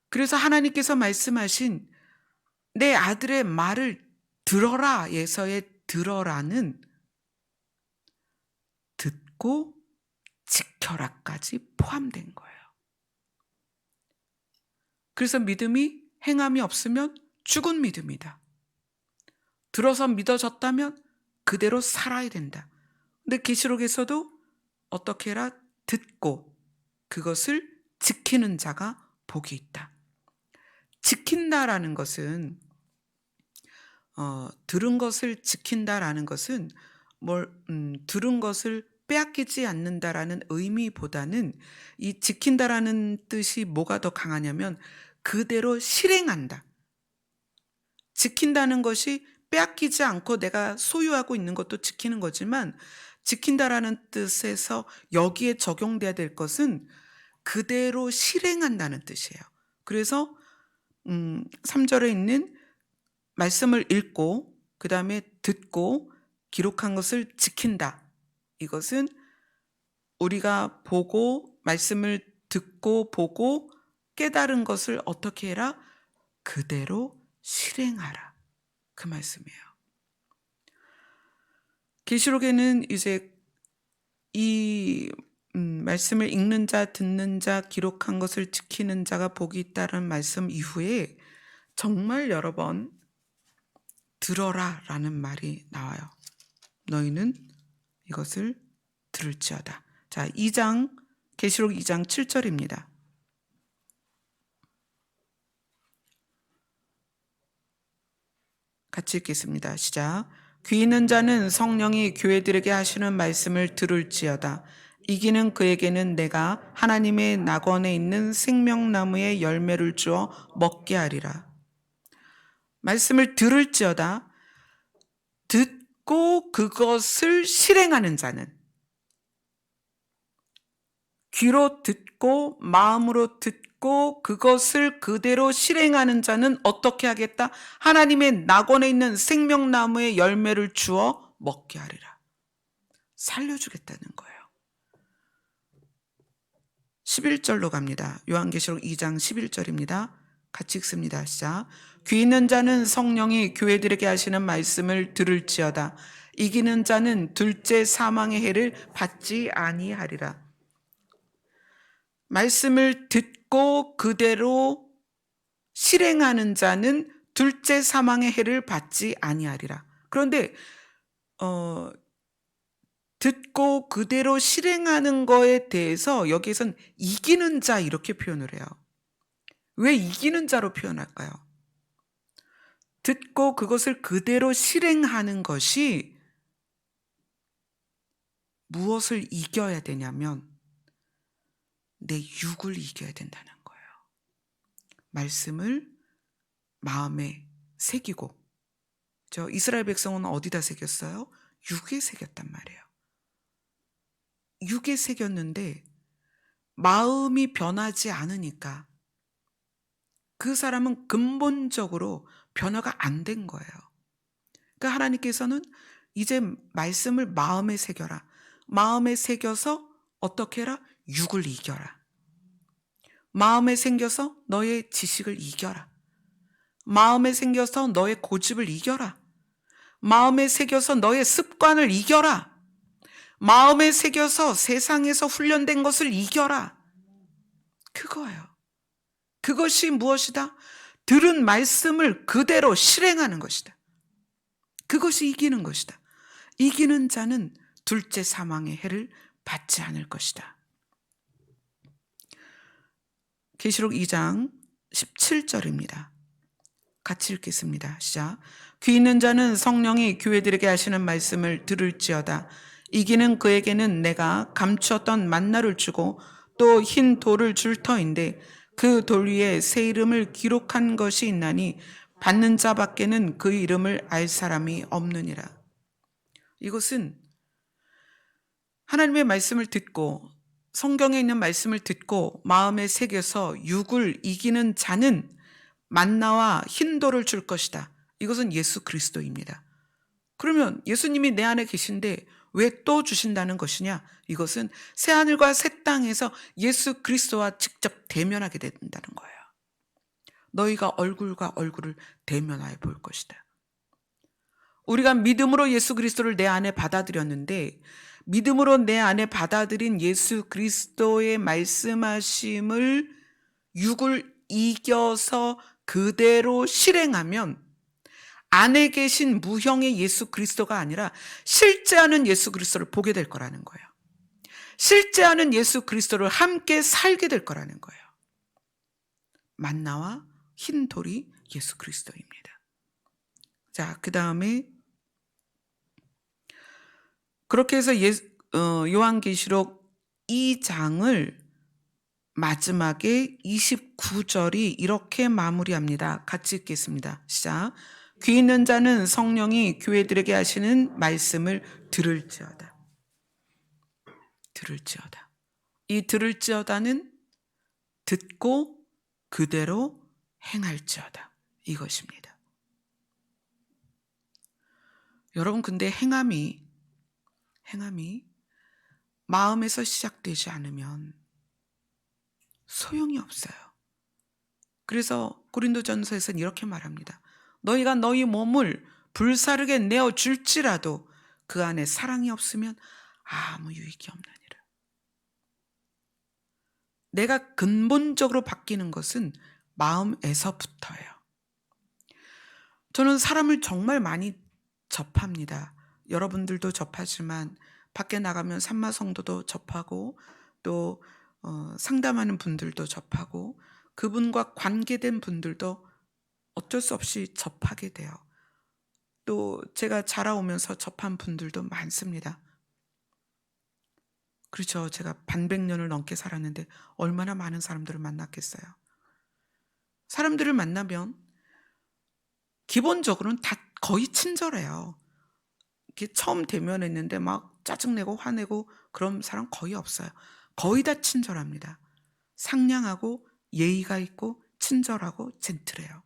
그래서 하나님께서 말씀하신 내 아들의 말을 들어라에서의 들어라는 듣고 지켜라까지 포함된 거예요. 그래서 믿음이 행함이 없으면 죽은 믿음이다. 들어서 믿어졌다면 그대로 살아야 된다. 근데 계시록에서도 어떻게 해라? 듣고 그것을 지키는 자가 복이 있다. 지킨다라는 것은 들은 것을 지킨다라는 것은 들은 것을 빼앗기지 않는다라는 의미보다는 이 지킨다라는 뜻이 뭐가 더 강하냐면 그대로 실행한다. 지킨다는 것이 빼앗기지 않고 내가 소유하고 있는 것도 지키는 거지만 지킨다라는 뜻에서 여기에 적용돼야 될 것은 그대로 실행한다는 뜻이에요. 그래서 3절에 있는 말씀을 읽고 그 다음에 듣고 기록한 것을 지킨다. 이것은 우리가 보고 말씀을 듣고 보고 깨달은 것을 어떻게 해라? 그대로 실행하라. 그 말씀이에요. 계시록에는 이제 이 말씀을 읽는 자, 듣는 자, 기록한 것을 지키는 자가 복이 있다는 말씀 이후에 정말 여러 번 들어라 라는 말이 나와요. 너희는 이것을 들을지어다. 자, 계시록 2장 7절입니다. 같이 읽겠습니다. 시작. 귀 있는 자는 성령이 교회들에게 하시는 말씀을 들을지어다. 이기는 그에게는 내가 하나님의 낙원에 있는 생명나무의 열매를 주어 먹게 하리라. 말씀을 들을지어다. 듣고 그것을 실행하는 자는, 귀로 듣고 마음으로 듣고 그것을 그대로 실행하는 자는 어떻게 하겠다? 하나님의 낙원에 있는 생명나무의 열매를 주어 먹게 하리라. 살려주겠다는 거예요. 11절로 갑니다. 요한계시록 2장 11절입니다. 같이 읽습니다. 시작. 귀 있는 자는 성령이 교회들에게 하시는 말씀을 들을지어다. 이기는 자는 둘째 사망의 해를 받지 아니하리라. 말씀을 듣고 그대로 실행하는 자는 둘째 사망의 해를 받지 아니하리라. 그런데 듣고 그대로 실행하는 거에 대해서 여기에선 이기는 자 이렇게 표현을 해요. 왜 이기는 자로 표현할까요? 듣고 그것을 그대로 실행하는 것이 무엇을 이겨야 되냐면 내 육을 이겨야 된다는 거예요. 말씀을 마음에 새기고, 저 이스라엘 백성은 어디다 새겼어요? 육에 새겼단 말이에요. 육에 새겼는데 마음이 변하지 않으니까 그 사람은 근본적으로 변화가 안 된 거예요. 그러니까 하나님께서는 이제 말씀을 마음에 새겨라. 마음에 새겨서 어떻게 해라? 육을 이겨라. 마음에 생겨서 너의 지식을 이겨라. 마음에 생겨서 너의 고집을 이겨라. 마음에 새겨서 너의 습관을 이겨라. 마음에 새겨서 세상에서 훈련된 것을 이겨라. 그거예요. 그것이 무엇이다? 들은 말씀을 그대로 실행하는 것이다. 그것이 이기는 것이다. 이기는 자는 둘째 사망의 해를 받지 않을 것이다. 계시록 2장 17절입니다. 같이 읽겠습니다. 시작. 귀 있는 자는 성령이 교회들에게 하시는 말씀을 들을지어다. 이기는 그에게는 내가 감추었던 만나를 주고 또 흰 돌을 줄 터인데 그 돌 위에 새 이름을 기록한 것이 있나니 받는 자밖에는 그 이름을 알 사람이 없느니라. 이것은 하나님의 말씀을 듣고 성경에 있는 말씀을 듣고 마음에 새겨서 육을 이기는 자는 만나와 흰 돌을 줄 것이다. 이것은 예수 그리스도입니다. 그러면 예수님이 내 안에 계신데 왜 또 주신다는 것이냐? 이것은 새하늘과 새 땅에서 예수 그리스도와 직접 대면하게 된다는 거예요. 너희가 얼굴과 얼굴을 대면하여 볼 것이다. 우리가 믿음으로 예수 그리스도를 내 안에 받아들였는데 믿음으로 내 안에 받아들인 예수 그리스도의 말씀하심을 육을 이겨서 그대로 실행하면 안에 계신 무형의 예수 그리스도가 아니라 실제하는 예수 그리스도를 보게 될 거라는 거예요. 실제하는 예수 그리스도를 함께 살게 될 거라는 거예요. 만나와 흰 돌이 예수 그리스도입니다. 자, 그 다음에 그렇게 해서 요한계시록 2장을 마지막에 29절이 이렇게 마무리합니다. 같이 읽겠습니다. 시작. 귀 있는 자는 성령이 교회들에게 하시는 말씀을 들을지어다. 들을지어다. 이 들을지어다는 듣고 그대로 행할지어다. 이것입니다. 여러분, 근데 행함이 마음에서 시작되지 않으면 소용이 없어요. 그래서 고린도전서에서는 이렇게 말합니다. 너희가 너희 몸을 불사르게 내어줄지라도 그 안에 사랑이 없으면 아무 유익이 없느니라. 내가 근본적으로 바뀌는 것은 마음에서부터예요. 저는 사람을 정말 많이 접합니다. 여러분들도 접하지만 밖에 나가면 산마성도도 접하고 또 상담하는 분들도 접하고 그분과 관계된 분들도 어쩔 수 없이 접하게 돼요. 또 제가 자라오면서 접한 분들도 많습니다. 그렇죠. 제가 반백년을 넘게 살았는데 얼마나 많은 사람들을 만났겠어요. 사람들을 만나면 기본적으로는 다 거의 친절해요. 이렇게 처음 대면했는데 막 짜증내고 화내고 그런 사람 거의 없어요. 거의 다 친절합니다. 상냥하고 예의가 있고 친절하고 젠틀해요.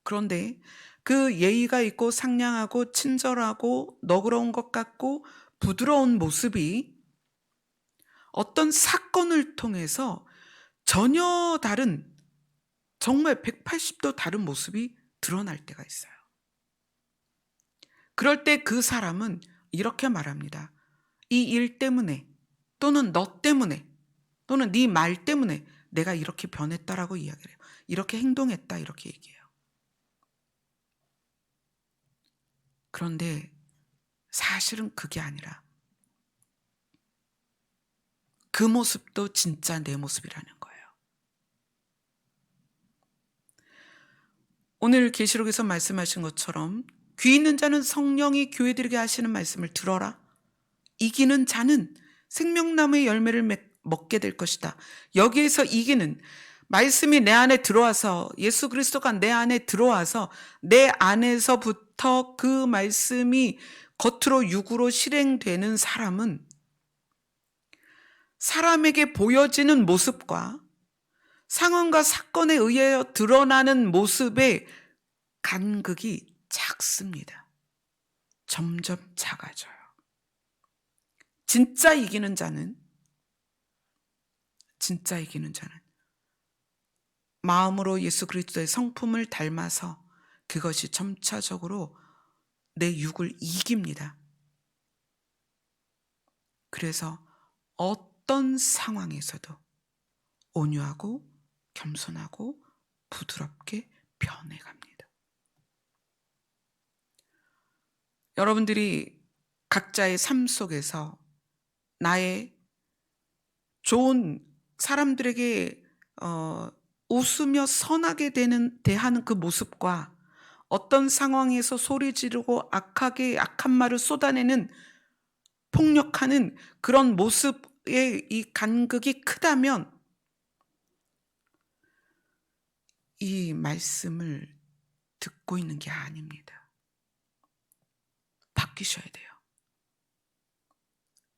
그런데 그 예의가 있고 상냥하고 친절하고 너그러운 것 같고 부드러운 모습이 어떤 사건을 통해서 전혀 다른, 정말 180도 다른 모습이 드러날 때가 있어요. 그럴 때 그 사람은 이렇게 말합니다. 이 일 때문에, 또는 너 때문에, 또는 네 말 때문에 내가 이렇게 변했다라고 이야기를 해요. 이렇게 행동했다, 이렇게 얘기해요. 그런데 사실은 그게 아니라 그 모습도 진짜 내 모습이라는 거예요. 오늘 계시록에서 말씀하신 것처럼 귀 있는 자는 성령이 교회들에게 하시는 말씀을 들어라. 이기는 자는 생명나무의 열매를 먹게 될 것이다. 여기에서 이기는, 말씀이 내 안에 들어와서, 예수 그리스도가 내 안에 들어와서 내 안에서부터 그 말씀이 겉으로 육으로 실행되는 사람은 사람에게 보여지는 모습과 상황과 사건에 의하여 드러나는 모습의 간극이 작습니다. 점점 작아져요. 진짜 이기는 자는 마음으로 예수 그리스도의 성품을 닮아서 그것이 점차적으로 내 육을 이깁니다. 그래서 어떤 상황에서도 온유하고 겸손하고 부드럽게 변해갑니다. 여러분들이 각자의 삶 속에서 나의 좋은, 사람들에게 웃으며 선하게 대하는 그 모습과 어떤 상황에서 소리 지르고 악한 말을 쏟아내는, 폭력하는 그런 모습의 이 간극이 크다면 이 말씀을 듣고 있는 게 아닙니다. 바뀌셔야 돼요.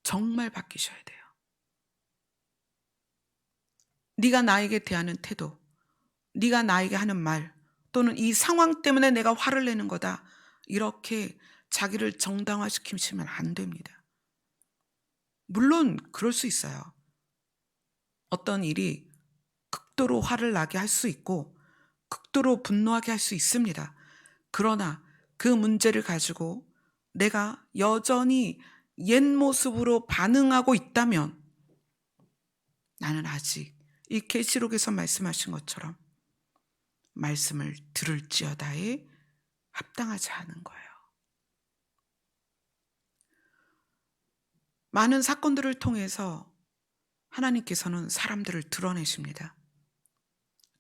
정말 바뀌셔야 돼요. 네가 나에게 대하는 태도, 네가 나에게 하는 말, 또는 이 상황 때문에 내가 화를 내는 거다, 이렇게 자기를 정당화시키시면 안 됩니다. 물론 그럴 수 있어요. 어떤 일이 극도로 화를 나게 할 수 있고 극도로 분노하게 할 수 있습니다. 그러나 그 문제를 가지고 내가 여전히 옛 모습으로 반응하고 있다면 나는 아직 이 계시록에서 말씀하신 것처럼 말씀을 들을지어다에 합당하지 않은 거예요. 많은 사건들을 통해서 하나님께서는 사람들을 드러내십니다.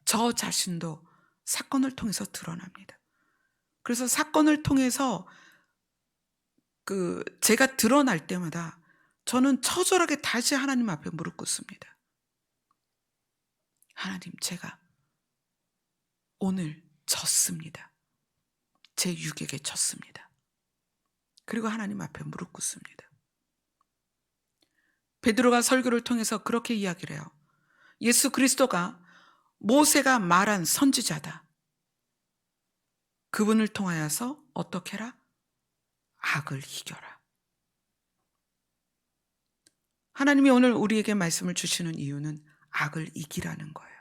저 자신도 사건을 통해서 드러납니다. 그래서 사건을 통해서 제가 드러날 때마다 저는 처절하게 다시 하나님 앞에 무릎 꿇습니다. 하나님, 제가 오늘 졌습니다. 제 육에게 졌습니다. 그리고 하나님 앞에 무릎 꿇습니다. 베드로가 설교를 통해서 그렇게 이야기를 해요. 예수 그리스도가 모세가 말한 선지자다. 그분을 통하여서 어떻게 해라? 악을 이겨라. 하나님이 오늘 우리에게 말씀을 주시는 이유는 악을 이기라는 거예요.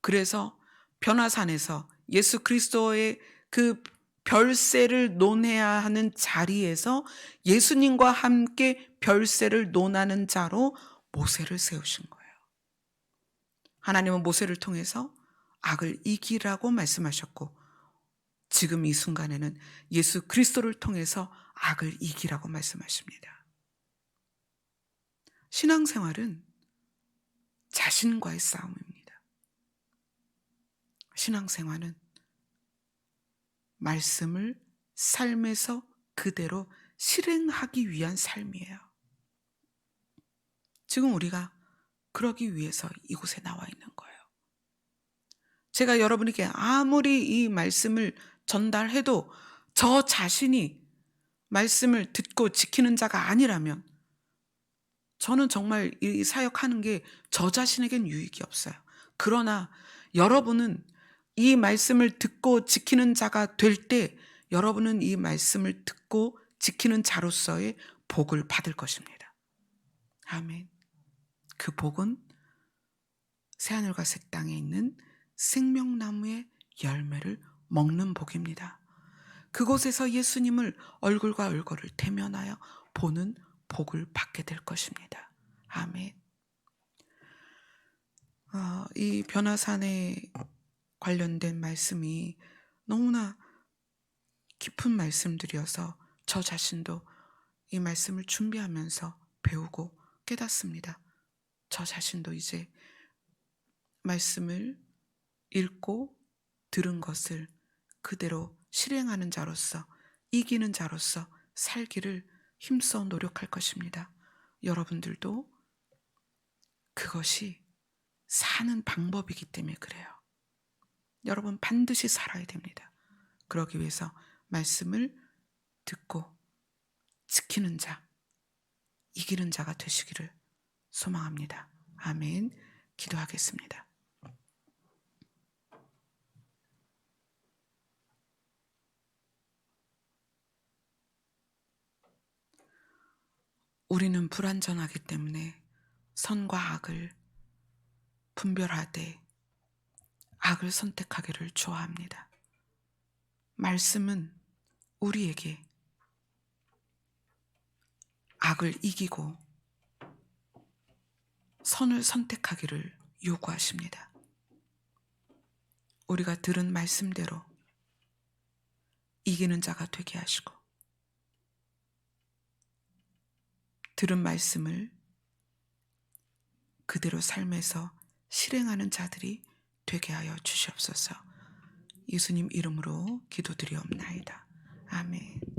그래서 변화산에서 예수 그리스도의 그 별세를 논해야 하는 자리에서 예수님과 함께 별세를 논하는 자로 모세를 세우신 거예요. 하나님은 모세를 통해서 악을 이기라고 말씀하셨고, 지금 이 순간에는 예수 그리스도를 통해서 악을 이기라고 말씀하십니다. 신앙생활은 자신과의 싸움입니다. 신앙생활은 말씀을 삶에서 그대로 실행하기 위한 삶이에요. 지금 우리가 그러기 위해서 이곳에 나와 있는 거예요. 제가 여러분에게 아무리 이 말씀을 전달해도 저 자신이 말씀을 듣고 지키는 자가 아니라면 저는 정말 이 사역하는 게 저 자신에겐 유익이 없어요. 그러나 여러분은 이 말씀을 듣고 지키는 자가 될 때 여러분은 이 말씀을 듣고 지키는 자로서의 복을 받을 것입니다. 아멘. 그 복은 새하늘과 새 땅에 있는 생명나무의 열매를 먹는 복입니다. 그곳에서 예수님을 얼굴과 얼굴을 대면하여 보는 복을 받게 될 것입니다. 아멘. 이 변화산에 관련된 말씀이 너무나 깊은 말씀들이어서 저 자신도 이 말씀을 준비하면서 배우고 깨닫습니다. 저 자신도 이제 말씀을 읽고 들은 것을 그대로 실행하는 자로서, 이기는 자로서 살기를 힘써 노력할 것입니다. 여러분들도 그것이 사는 방법이기 때문에 그래요. 여러분 반드시 살아야 됩니다. 그러기 위해서 말씀을 듣고 지키는 자, 이기는 자가 되시기를 소망합니다. 아멘. 기도하겠습니다. 우리는 불완전하기 때문에 선과 악을 분별하되 악을 선택하기를 좋아합니다. 말씀은 우리에게 악을 이기고 선을 선택하기를 요구하십니다. 우리가 들은 말씀대로 이기는 자가 되게 하시고 들은 말씀을 그대로 삶에서 실행하는 자들이 되게 하여 주시옵소서. 예수님 이름으로 기도드리옵나이다. 아멘.